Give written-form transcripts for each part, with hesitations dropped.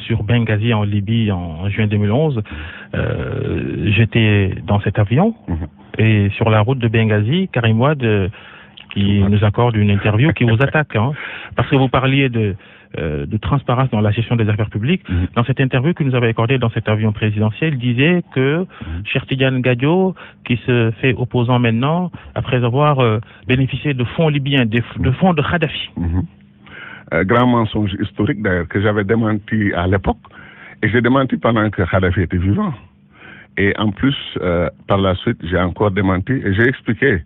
sur Benghazi en Libye en juin 2011, j'étais dans cet avion et sur la route de Benghazi, Karim Wade qui nous accorde une interview qui vous attaque, hein, parce que vous parliez de transparence dans la gestion des affaires publiques. Dans cette interview que nous avait accordée dans cet avion présidentiel, il disait que Cheikh Tidiane Gadio, qui se fait opposant maintenant, après avoir bénéficié de fonds libyens, de fonds de Kadhafi. Grand mensonge historique d'ailleurs, que j'avais démenti à l'époque, et j'ai démenti pendant que Kadhafi était vivant. Et en plus, par la suite, j'ai encore démenti et j'ai expliqué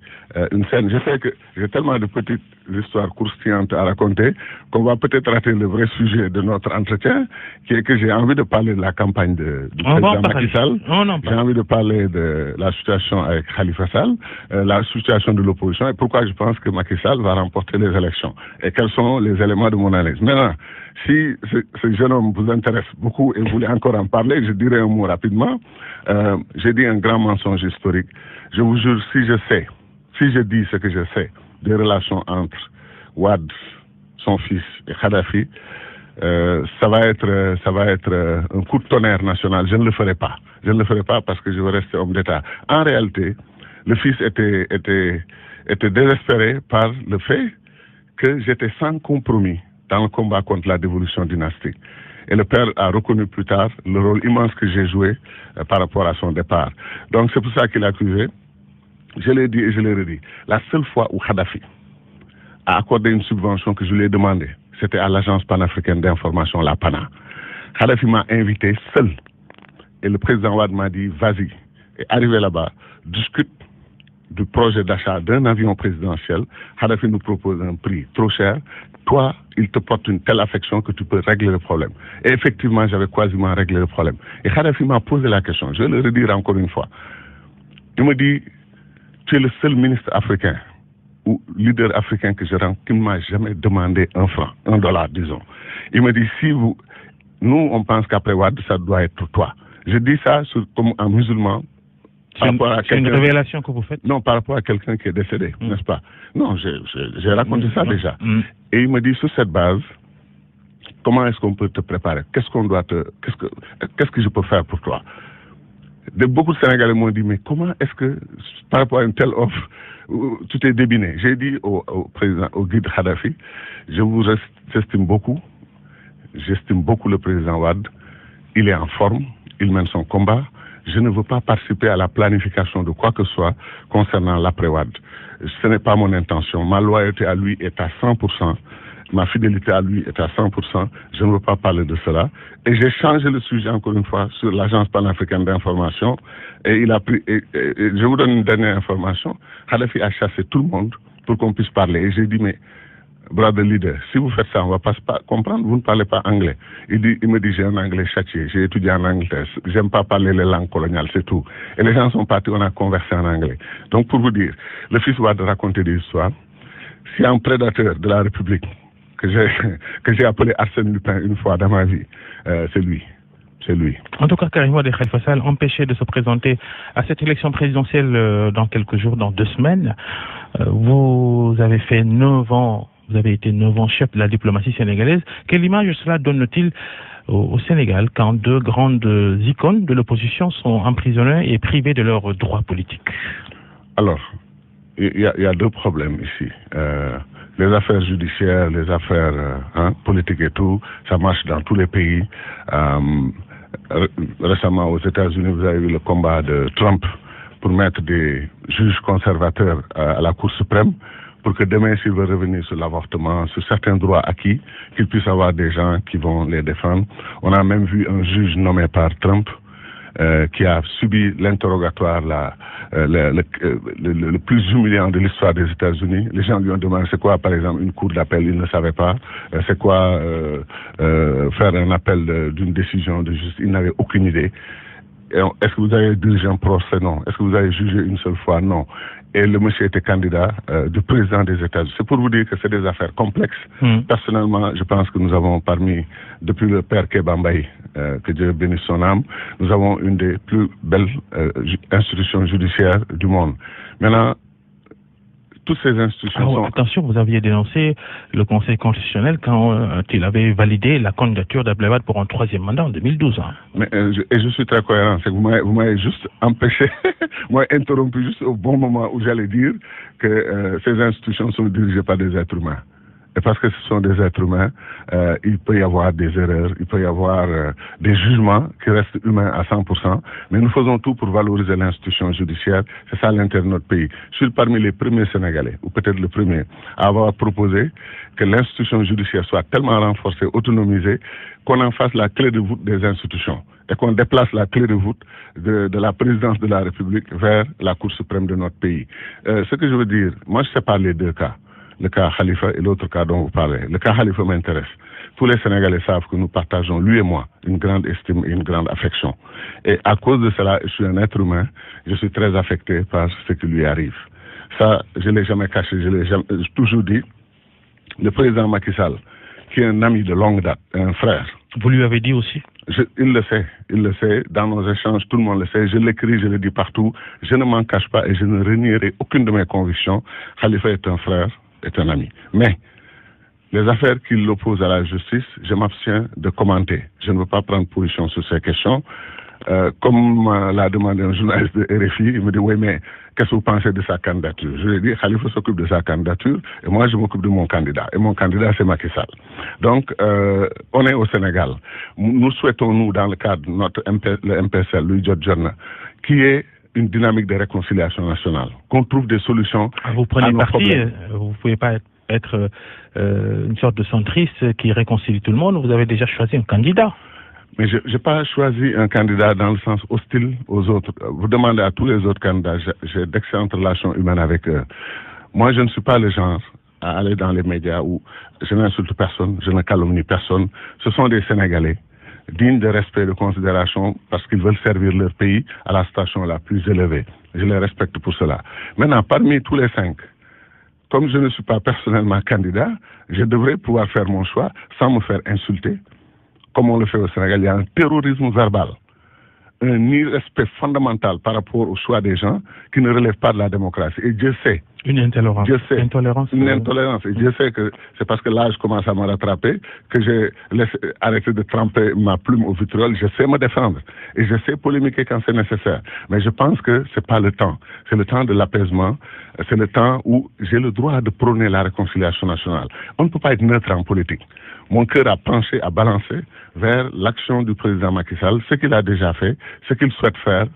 une scène. Je sais que j'ai tellement de petites histoires croustillantes à raconter qu'on va peut-être rater le vrai sujet de notre entretien, qui est que j'ai envie de parler de la campagne du président Macky Sall. J'ai envie de parler de la situation avec Khalifa Sall, la situation de l'opposition et pourquoi je pense que Macky Sall va remporter les élections. Et quels sont les éléments de mon analyse. Maintenant, si ce jeune homme vous intéresse beaucoup et vous voulez encore en parler, je dirai un mot rapidement. J'ai dit un grand mensonge historique. Je vous jure, si je dis ce que je sais des relations entre Wade, son fils, et Kadhafi, ça va être un coup de tonnerre national. Je ne le ferai pas. Je ne le ferai pas parce que je veux rester homme d'État. En réalité, le fils était désespéré par le fait que j'étais sans compromis dans le combat contre la dévolution dynastique. Et le père a reconnu plus tard le rôle immense que j'ai joué par rapport à son départ. Donc c'est pour ça qu'il a accusé. Je l'ai dit et je l'ai redit. La seule fois où Kadhafi a accordé une subvention que je lui ai demandé, c'était à l'Agence panafricaine d'information, la PANA. Kadhafi m'a invité seul. Et le président Wade m'a dit, vas-y. Et arrivé là-bas, discute du projet d'achat d'un avion présidentiel. Kadhafi nous propose un prix trop cher. Toi, il te porte une telle affection que tu peux régler le problème. Et effectivement, j'avais quasiment réglé le problème. Et Kadhafi m'a posé la question. Je vais le redire encore une fois. Il me dit, tu es le seul ministre africain ou leader africain que je rencontre qui ne m'a jamais demandé un franc, $1, disons. Il me dit, nous, on pense qu'après Wade, ça doit être toi. Je dis ça comme un musulman. C'est une révélation que vous faites? Non, par rapport à quelqu'un qui est décédé, n'est-ce pas? Non, j'ai raconté ça déjà. Et il me dit, sur cette base, comment est-ce qu'on peut te préparer? Qu'est-ce que je peux faire pour toi? Beaucoup de Sénégalais m'ont dit, mais comment est-ce que, par rapport à une telle offre, tu t'es débiné? J'ai dit au président, au guide Kadhafi, je vous estime beaucoup, j'estime beaucoup le président Wade, il est en forme, il mène son combat, je ne veux pas participer à la planification de quoi que ce soit concernant l'après-Wade. Ce n'est pas mon intention, ma loyauté à lui est à 100%. Ma fidélité à lui est à 100%. Je ne veux pas parler de cela. Et j'ai changé le sujet encore une fois sur l'Agence panafricaine d'information. Et il a pris. Et je vous donne une dernière information. Kadhafi a chassé tout le monde pour qu'on puisse parler. Et j'ai dit, mais, brother leader, si vous faites ça, on ne va pas comprendre. Vous ne parlez pas anglais. Il me dit, j'ai un anglais châtié. J'ai étudié en Angleterre. J'aime pas parler les langues coloniales, c'est tout. Et les gens sont partis, on a conversé en anglais. Donc, pour vous dire, le fils va raconter des histoires. Si un prédateur de la République que j'ai appelé Arsène Lupin une fois dans ma vie, c'est lui. C'est lui. En tout cas, Karim Wade et Khalifa Sall empêchés de se présenter à cette élection présidentielle dans quelques jours, dans 2 semaines. Vous avez fait 9 ans, vous avez été 9 ans chef de la diplomatie sénégalaise. Quelle image cela donne-t-il au Sénégal quand 2 grandes icônes de l'opposition sont emprisonnées et privées de leurs droits politiques? Alors, il y a 2 problèmes ici. Les affaires judiciaires, les affaires politiques et tout, ça marche dans tous les pays. Récemment, aux États-Unis, vous avez eu le combat de Trump pour mettre des juges conservateurs à la Cour suprême pour que demain, s'il veut revenir sur l'avortement, sur certains droits acquis, qu'il puisse avoir des gens qui vont les défendre. On a même vu un juge nommé par Trump qui a subi l'interrogatoire le plus humiliant de l'histoire des États-Unis. Les gens lui ont demandé c'est quoi, par exemple, une cour d'appel, il ne savait pas. C'est quoi faire un appel d'une décision de justice, il n'avait aucune idée. Est-ce que vous avez dirigé un procès? Non. Est-ce que vous avez jugé une seule fois? Non. Et le monsieur était candidat du président des États-Unis. C'est pour vous dire que c'est des affaires complexes. Personnellement, je pense que nous avons depuis le père Kéba Mbaye, que Dieu bénisse son âme, nous avons une des plus belles institutions judiciaires du monde. Maintenant, toutes ces institutions sont... Attention, vous aviez dénoncé le Conseil constitutionnel quand il avait validé la candidature d'Abdoulaye Wade pour un 3e mandat en 2012. Hein. Mais, je suis très cohérent, c'est que vous m'avez juste empêché, interrompu juste au bon moment où j'allais dire que ces institutions sont dirigées par des êtres humains. Et parce que ce sont des êtres humains, il peut y avoir des erreurs, il peut y avoir des jugements qui restent humains à 100%, mais nous faisons tout pour valoriser l'institution judiciaire. C'est ça l'intérêt de notre pays. Je suis parmi les premiers Sénégalais, ou peut-être le premier, à avoir proposé que l'institution judiciaire soit tellement renforcée, autonomisée, qu'on en fasse la clé de voûte des institutions et qu'on déplace la clé de voûte de la présidence de la République vers la Cour suprême de notre pays. Ce que je veux dire, moi je sépare les deux cas. Le cas Khalifa et l'autre cas dont vous parlez. Le cas Khalifa m'intéresse. Tous les Sénégalais savent que nous partageons, lui et moi, une grande estime et une grande affection. Et à cause de cela, je suis un être humain, je suis très affecté par ce qui lui arrive. Ça, je ne l'ai jamais caché, j'ai toujours dit. Le président Macky Sall, qui est un ami de longue date, un frère. Vous lui avez dit aussi? Il le sait, dans nos échanges, tout le monde le sait, je l'écris, je le dis partout, je ne m'en cache pas et je ne renierai aucune de mes convictions. Khalifa est un frère, est un ami. Mais les affaires qui l'opposent à la justice, je m'abstiens de commenter. Je ne veux pas prendre position sur ces questions. Comme l'a demandé un journaliste de RFI, il me dit, oui, mais qu'est-ce que vous pensez de sa candidature? Je lui ai dit, Khalifa s'occupe de sa candidature et moi, je m'occupe de mon candidat. Et mon candidat, c'est Macky Sall. Donc, on est au Sénégal. Nous souhaitons, nous, dans le cadre de notre le MPSL, Louis Djordjana, qui est une dynamique de réconciliation nationale, qu'on trouve des solutions. Vous prenez parti, vous ne pouvez pas être une sorte de centriste qui réconcilie tout le monde, vous avez déjà choisi un candidat. Mais je n'ai pas choisi un candidat dans le sens hostile aux autres. Vous demandez à tous les autres candidats, j'ai d'excellentes relations humaines avec eux. Moi, je ne suis pas le genre à aller dans les médias où je n'insulte personne, je ne calomnie personne. Ce sont des Sénégalais dignes de respect et de considération parce qu'ils veulent servir leur pays à la station la plus élevée. Je les respecte pour cela. Maintenant, parmi tous les 5, comme je ne suis pas personnellement candidat, je devrais pouvoir faire mon choix sans me faire insulter. Comme on le fait au Sénégal, il y a un terrorisme verbal, un irrespect fondamental par rapport au choix des gens qui ne relève pas de la démocratie. Et Dieu sait. Une intolérance. Dieu sait. Une intolérance. Et Dieu sait que c'est parce que l'âge commence à me rattraper que j'ai arrêté de tremper ma plume au vitriol. Je sais me défendre. Et je sais polémiquer quand c'est nécessaire. Mais je pense que c'est pas le temps. C'est le temps de l'apaisement. C'est le temps où j'ai le droit de prôner la réconciliation nationale. On ne peut pas être neutre en politique. Mon cœur a penché, a balancé vers l'action du président Macky Sall, ce qu'il a déjà fait, ce qu'il souhaite faire.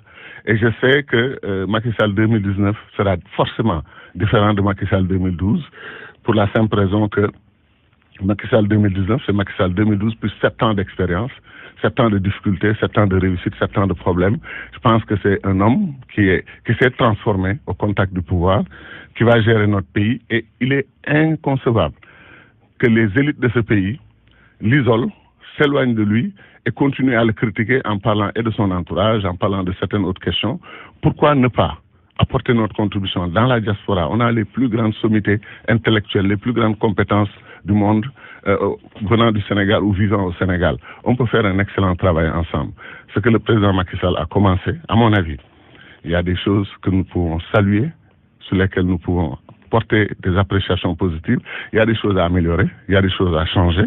Et je sais que Macky Sall 2019 sera forcément différent de Macky Sall 2012, pour la simple raison que Macky Sall 2019, c'est Macky Sall 2012 plus 7 ans d'expérience, 7 ans de difficultés, 7 ans de réussite, 7 ans de problèmes. Je pense que c'est un homme qui s'est transformé au contact du pouvoir, qui va gérer notre pays, et il est inconcevable que les élites de ce pays l'isolent, s'éloignent de lui et continuent à le critiquer en parlant et de son entourage, en parlant de certaines autres questions. Pourquoi ne pas apporter notre contribution dans la diaspora? On a les plus grandes sommités intellectuelles, les plus grandes compétences du monde venant du Sénégal ou vivant au Sénégal. On peut faire un excellent travail ensemble. Ce que le président Macky Sall a commencé, à mon avis, il y a des choses que nous pouvons saluer, sur lesquelles nous pouvons porter des appréciations positives. Il y a des choses à améliorer, il y a des choses à changer.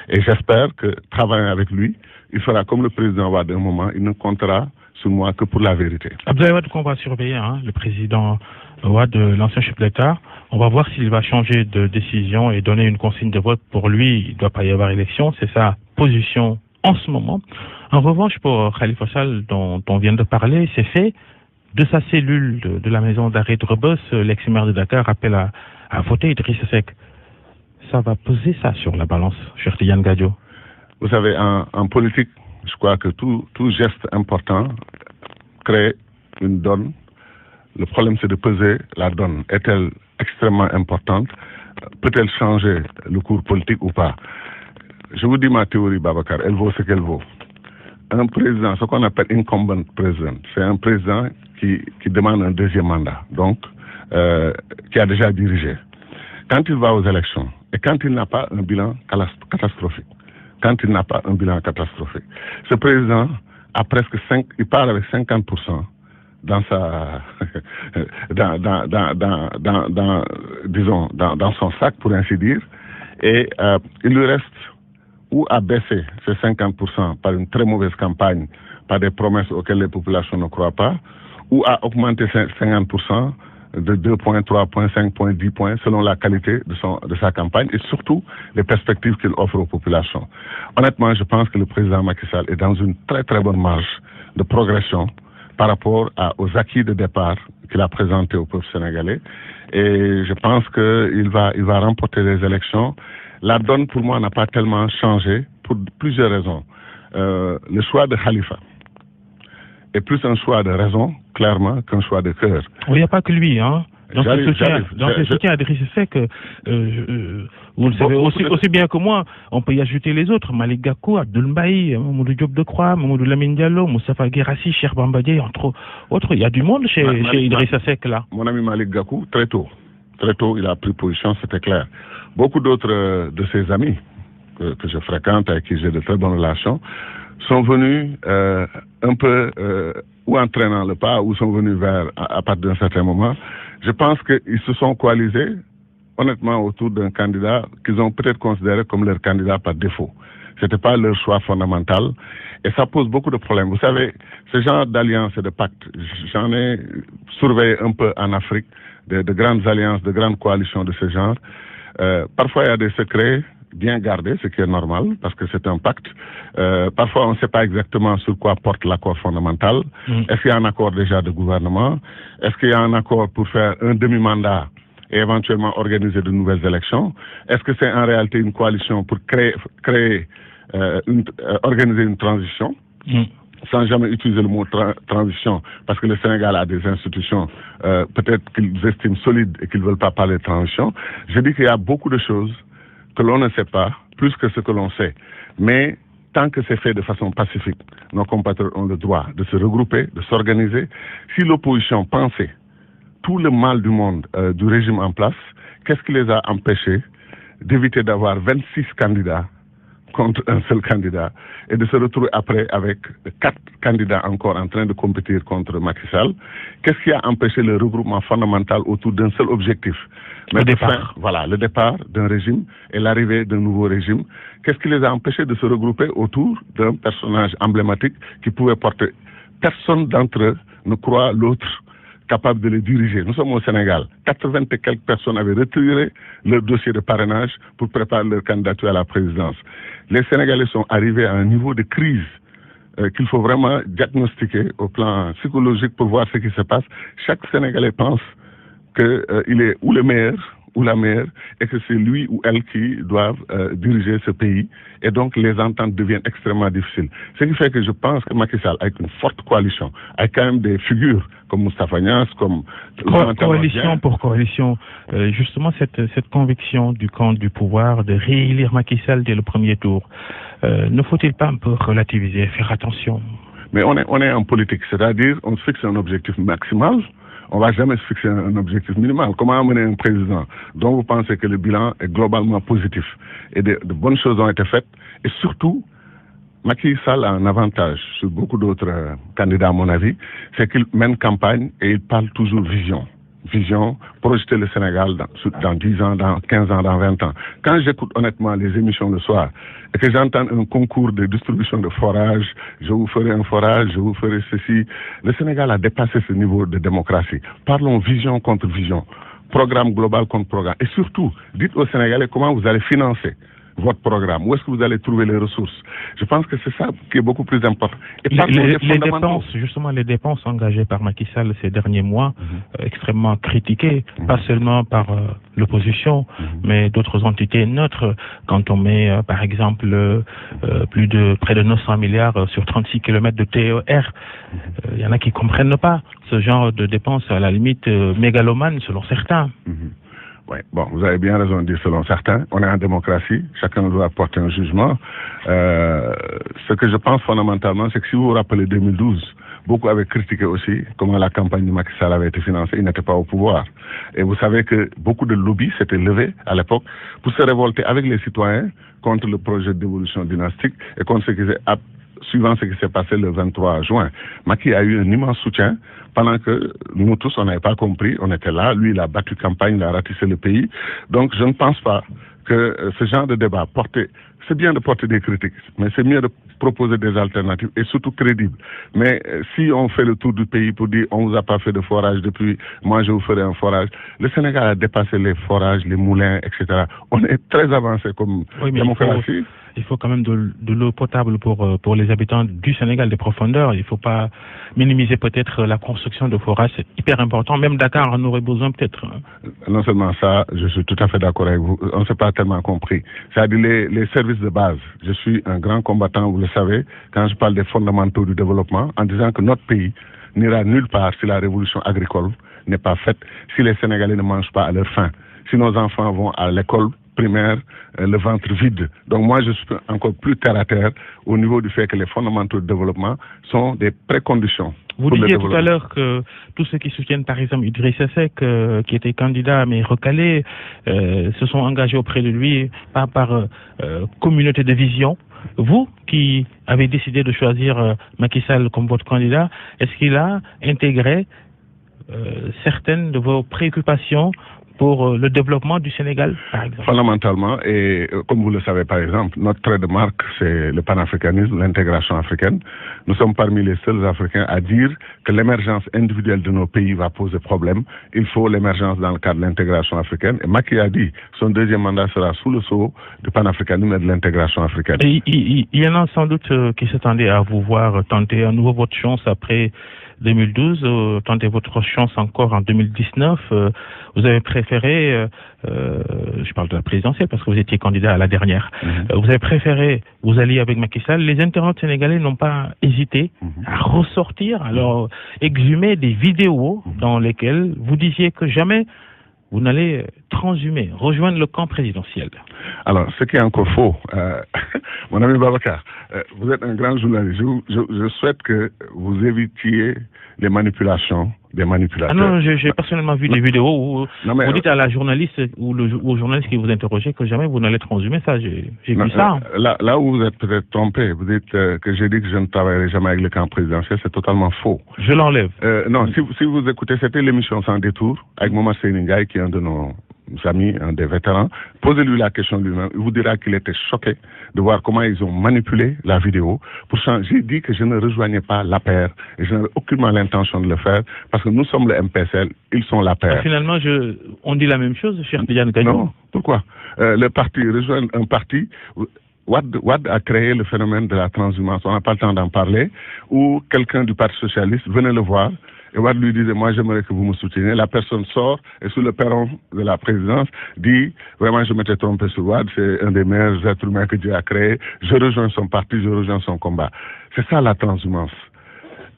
Et j'espère que, travaillant avec lui, il fera comme le président Wade un moment, il ne comptera sur moi que pour la vérité. Abdoulaye Wade qu'on va surveiller, hein, le président Wade, l'ancien chef d'État. On va voir s'il va changer de décision et donner une consigne de vote. Pour lui, il ne doit pas y avoir élection. C'est sa position en ce moment. En revanche, pour Khalifa Sall, dont on vient de parler, c'est fait. De sa cellule de la maison d'arrêt de Rebeuss, l'ex-maire de Dakar appelle à voter Idrissa Seck. Ça va peser ça sur la balance, cher Tidiane Gadio. Vous savez, en politique, je crois que tout geste important crée une donne. Le problème, c'est de peser la donne. Est-elle extrêmement importante? Peut-elle changer le cours politique ou pas? Je vous dis ma théorie, Babacar, elle vaut ce qu'elle vaut. Un président, ce qu'on appelle incumbent president, c'est un président qui demande un deuxième mandat, donc qui a déjà dirigé. Quand il va aux élections et quand il n'a pas un bilan catastrophique, ce président a il part avec 50% dans sa, disons, dans son sac, pour ainsi dire, et il lui reste ou à baisser ces 50% par une très mauvaise campagne, par des promesses auxquelles les populations ne croient pas, ou à augmenter 50% de 2 points, 3 points, 5 points, 10 points, selon la qualité de sa campagne et surtout les perspectives qu'il offre aux populations. Honnêtement, je pense que le président Macky Sall est dans une très très bonne marge de progression par rapport aux acquis de départ qu'il a présentés au peuple sénégalais. Et je pense qu'il va remporter les élections. La donne, pour moi, n'a pas tellement changé pour plusieurs raisons. Le choix de Khalifa est plus un choix de raison, clairement, qu'un choix de cœur. Il n'y a pas que lui, hein. Dans ce soutien à Idrissa Seck, vous le savez aussi bien que moi, on peut y ajouter les autres. Malick Gakou, Abdoul Mbaye, Mamadou Diop Decroix, Mamadou Lamine Diallo, Moustapha Guirassy, Cheikh Bamba Dièye, entre autres. Il y a du monde chez Idrissa Seck, là. Mon ami Malick Gakou, très tôt, il a pris position, c'était clair. Beaucoup d'autres de ses amis que je fréquente, avec qui j'ai de très bonnes relations, sont venus un peu ou entraînant le pas, ou sont venus à partir d'un certain moment. Je pense qu'ils se sont coalisés, honnêtement, autour d'un candidat qu'ils ont peut-être considéré comme leur candidat par défaut. Ce n'était pas leur choix fondamental. Et ça pose beaucoup de problèmes. Vous savez, ce genre d'alliances et de pactes, j'en ai surveillé un peu en Afrique, de grandes alliances, de grandes coalitions de ce genre. Parfois, il y a des secrets bien gardés, ce qui est normal, parce que c'est un pacte. Parfois, on ne sait pas exactement sur quoi porte l'accord fondamental. Est-ce qu'il y a un accord déjà de gouvernement? Est-ce qu'il y a un accord pour faire un demi-mandat et éventuellement organiser de nouvelles élections? Est-ce que c'est en réalité une coalition pour organiser une transition, sans jamais utiliser le mot transition, parce que le Sénégal a des institutions peut-être qu'ils estiment solides et qu'ils ne veulent pas parler de transition? Je dis qu'il y a beaucoup de choses que l'on ne sait pas, plus que ce que l'on sait. Mais tant que c'est fait de façon pacifique, nos compatriotes ont le droit de se regrouper, de s'organiser. Si l'opposition pensait tout le mal du monde du régime en place, qu'est-ce qui les a empêchés d'éviter d'avoir 26 candidats contre un seul candidat et de se retrouver après avec 4 candidats encore en train de compétir contre Macky Sall? Qu'est-ce qui a empêché le regroupement fondamental autour d'un seul objectif? Le départ d'un régime et l'arrivée d'un nouveau régime. Qu'est-ce qui les a empêchés de se regrouper autour d'un personnage emblématique qui pouvait porter? Personne d'entre eux ne croit l'autre capable de les diriger. Nous sommes au Sénégal. 80 et quelques personnes avaient retiré leur dossier de parrainage pour préparer leur candidature à la présidence. Les Sénégalais sont arrivés à un niveau de crise qu'il faut vraiment diagnostiquer au plan psychologique pour voir ce qui se passe. Chaque Sénégalais pense qu'il est ou le meilleur ou la meilleure et que c'est lui ou elle qui doivent diriger ce pays. Et donc les ententes deviennent extrêmement difficiles. Ce qui fait que je pense que Macky Sall, avec une forte coalition, avec quand même des figures comme Moustapha Niasse, comme... Coalition pour coalition, justement cette conviction du camp du pouvoir de réélire Macky Sall dès le premier tour, ne faut-il pas un peu relativiser, faire attention? Mais on est en politique, c'est-à-dire on se fixe un objectif maximal. On ne va jamais se fixer un objectif minimal. Comment amener un président dont vous pensez que le bilan est globalement positif et de bonnes choses ont été faites? Et surtout, Macky Sall a un avantage sur beaucoup d'autres candidats, à mon avis, c'est qu'il mène campagne et il parle toujours vision. Vision, projeter le Sénégal dans 10 ans, dans 15 ans, dans 20 ans. Quand j'écoute honnêtement les émissions le soir et que j'entends un concours de distribution de forage, je vous ferai un forage, je vous ferai ceci, le Sénégal a dépassé ce niveau de démocratie. Parlons vision contre vision, programme global contre programme. Et surtout, dites aux Sénégalais comment vous allez financer votre programme. Où est-ce que vous allez trouver les ressources? Je pense que c'est ça qui est beaucoup plus important. Et les dépenses, justement, les dépenses engagées par Macky Sall ces derniers mois, extrêmement critiquées, pas seulement par l'opposition, mais d'autres entités neutres. Quand on met, par exemple, près de 900 milliards sur 36 km de TER, il y en a qui comprennent pas ce genre de dépenses, à la limite mégalomane selon certains. Oui, bon, vous avez bien raison de dire selon certains. On est en démocratie, chacun doit apporter un jugement. Ce que je pense fondamentalement, c'est que si vous vous rappelez 2012, beaucoup avaient critiqué aussi comment la campagne de Macky Sall avait été financée. Il n'était pas au pouvoir. Et vous savez que beaucoup de lobbies s'étaient levés à l'époque pour se révolter avec les citoyens contre le projet d'évolution dynastique et contre ce qu'ils suivant ce qui s'est passé le 23 juin. Macky a eu un immense soutien pendant que nous tous, on n'avait pas compris, on était là, lui il a battu campagne, il a ratissé le pays. Donc je ne pense pas que ce genre de débat c'est bien de porter des critiques, mais c'est mieux de proposer des alternatives et surtout crédibles. Mais si on fait le tour du pays pour dire on vous a pas fait de forage depuis, moi je vous ferai un forage, le Sénégal a dépassé les forages, les moulins, etc. On est très avancé comme démocratie. Il faut quand même de l'eau potable pour les habitants du Sénégal, des profondeurs. Il ne faut pas minimiser peut-être la construction de forages. C'est hyper important. Même Dakar en aurait besoin peut-être. Non seulement ça, je suis tout à fait d'accord avec vous. On ne s'est pas tellement compris. C'est-à-dire les services de base. Je suis un grand combattant, vous le savez, quand je parle des fondamentaux du développement, en disant que notre pays n'ira nulle part si la révolution agricole n'est pas faite, si les Sénégalais ne mangent pas à leur faim, si nos enfants vont à l'école primaire, le ventre vide. Donc moi, je suis encore plus terre à terre au niveau du fait que les fondamentaux de développement sont des préconditions. Vous disiez tout à l'heure que tous ceux qui soutiennent par exemple Idrissa Seck, qui était candidat mais recalé, se sont engagés auprès de lui par communauté de vision. Vous, qui avez décidé de choisir Macky Sall comme votre candidat, est-ce qu'il a intégré certaines de vos préoccupations pour le développement du Sénégal, par exemple? Fondamentalement, et comme vous le savez par exemple, notre trait de marque, c'est le panafricanisme, l'intégration africaine. Nous sommes parmi les seuls Africains à dire que l'émergence individuelle de nos pays va poser problème. Il faut l'émergence dans le cadre de l'intégration africaine. Et Macky a dit, son deuxième mandat sera sous le sceau du panafricanisme et de l'intégration africaine. Et il y en a sans doute qui s'attendaient à vous voir tenter à nouveau votre chance après 2012, tentez votre chance encore en 2019. Vous avez préféré, je parle de la présidentielle parce que vous étiez candidat à la dernière, vous avez préféré vous allier avec Macky Sall. Les internautes sénégalais n'ont pas hésité à ressortir, alors exhumer des vidéos dans lesquelles vous disiez que jamais vous n'allez transhumer, rejoindre le camp présidentiel. Alors, ce qui est encore faux, mon ami Babacar, vous êtes un grand journaliste. Je souhaite que vous évitiez les manipulations des manipulateurs. Ah non, j'ai personnellement vu des vidéos où vous dites à la journaliste ou au journaliste qui vous interrogeait que jamais vous n'allez transhumer. Ça, j'ai vu ça. Là où vous êtes peut-être trompé, vous dites que j'ai dit que je ne travaillerai jamais avec le camp présidentiel, c'est totalement faux. Je l'enlève. Non, si vous écoutez, c'était l'émission Sans détour avec Maman Séningay, qui est un de nos amis, un des vétérans. Posez-lui la question lui-même. Il vous dira qu'il était choqué de voir comment ils ont manipulé la vidéo. Pourtant, j'ai dit que je ne rejoignais pas l'APR et je n'avais aucunement l'intention de le faire parce que nous sommes le MPSL, ils sont l'APR. Finalement, on dit la même chose, cher Tidiane Gadio. Non, pourquoi? Le parti rejoint un parti. Wad a créé le phénomène de la transhumance, on n'a pas le temps d'en parler, où quelqu'un du Parti socialiste venait le voir. Et Wad lui disait, moi j'aimerais que vous me souteniez. La personne sort et sur le perron de la présidence dit, vraiment je m'étais trompé sur Wad, c'est un des meilleurs êtres humains que Dieu a créé. Je rejoins son parti, je rejoins son combat. C'est ça la transhumance.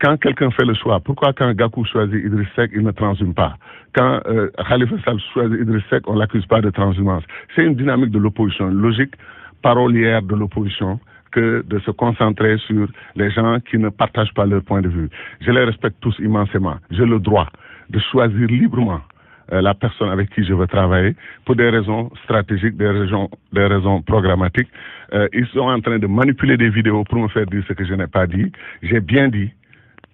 Quand quelqu'un fait le choix, pourquoi quand Gakou choisit Idriss Seck, il ne transhume pas? Quand Khalifa Sall choisit Idriss Seck, on l'accuse pas de transhumance. C'est une dynamique de l'opposition, une logique parolière de l'opposition, que de se concentrer sur les gens qui ne partagent pas leur point de vue. Je les respecte tous immensément. J'ai le droit de choisir librement la personne avec qui je veux travailler pour des raisons stratégiques, des raisons programmatiques. Ils sont en train de manipuler des vidéos pour me faire dire ce que je n'ai pas dit. J'ai bien dit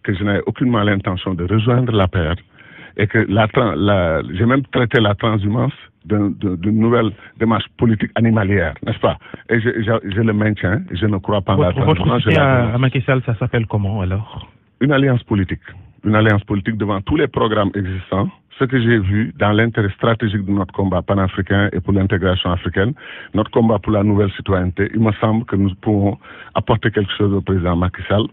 que je n'avais aucunement l'intention de rejoindre la paire et que j'ai même traité la transhumance d'une nouvelle démarche politique animalière, n'est-ce pas? Et je le maintiens, je ne crois pas en la transhumance. Votre soutien à Macky Sall, ça s'appelle comment alors? Une alliance politique. Une alliance politique devant tous les programmes existants. Ce que j'ai vu dans l'intérêt stratégique de notre combat panafricain et pour l'intégration africaine, notre combat pour la nouvelle citoyenneté, il me semble que nous pouvons apporter quelque chose au président Macky Sall.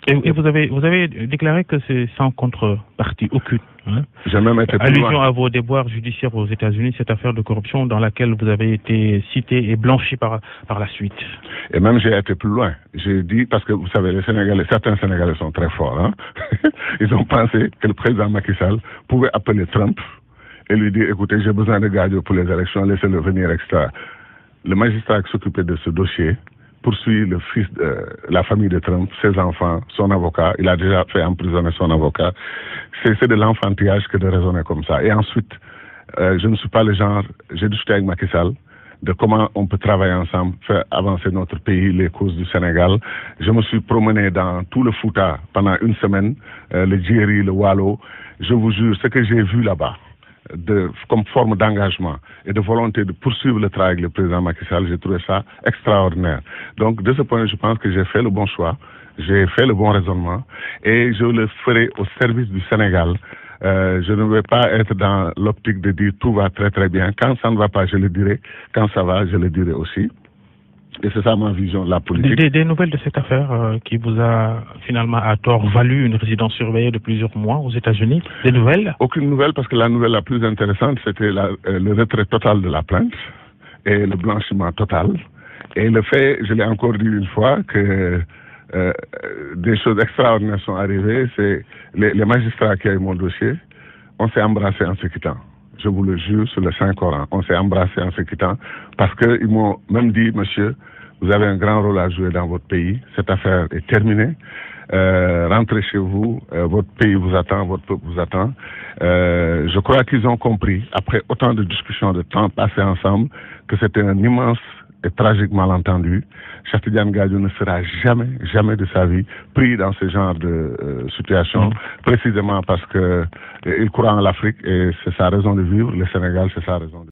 Et vous avez déclaré que c'est sans contrepartie aucune. Hein? J'ai même été plus allusion loin. À vos déboires judiciaires aux États-Unis, cette affaire de corruption dans laquelle vous avez été cité et blanchi par la suite. Et même j'ai été plus loin. J'ai dit, parce que vous savez, certains Sénégalais sont très forts. Hein? Ils ont pensé que le président Macky Sall pouvait appeler Trump et lui dire, écoutez, j'ai besoin de Gadio pour les élections, laissez-le venir, etc. Le magistrat qui s'occupait de ce dossier poursuit le fils de la famille de Trump, ses enfants, son avocat. Il a déjà fait emprisonner son avocat. C'est de l'enfantillage que de raisonner comme ça. Et ensuite, je ne suis pas le genre, j'ai discuté avec Macky Sall, de comment on peut travailler ensemble, faire avancer notre pays, les causes du Sénégal. Je me suis promené dans tout le Fouta pendant une semaine, le Djeri, le Wallo. Je vous jure, ce que j'ai vu là-bas, comme forme d'engagement et de volonté de poursuivre le travail avec le président Macky Sall, j'ai trouvé ça extraordinaire. Donc, de ce point de vue, je pense que j'ai fait le bon choix, j'ai fait le bon raisonnement et je le ferai au service du Sénégal. Je ne vais pas être dans l'optique de dire tout va très très bien. Quand ça ne va pas, je le dirai. Quand ça va, je le dirai aussi. Et c'est ça ma vision de la politique. Des nouvelles de cette affaire qui vous a finalement à tort valu une résidence surveillée de plusieurs mois aux États-Unis. Des nouvelles? Aucune nouvelle, parce que la nouvelle la plus intéressante, c'était le retrait total de la plainte et le blanchiment total. Et le fait, je l'ai encore dit une fois, que des choses extraordinaires sont arrivées. C'est les magistrats qui ont eu mon dossier, on s'est embrassés en se quittant. Je vous le jure sur le Saint-Coran, on s'est embrassés en se quittant parce qu'ils m'ont même dit, monsieur, vous avez un grand rôle à jouer dans votre pays, cette affaire est terminée, rentrez chez vous, votre pays vous attend, votre peuple vous attend. Je crois qu'ils ont compris, après autant de discussions, de temps passés ensemble, que c'était un immense et tragique malentendu. Cheikh Tidiane Gadio ne sera jamais, jamais de sa vie pris dans ce genre de situation, précisément parce que il croit en l'Afrique et c'est sa raison de vivre. Le Sénégal, c'est sa raison de vivre.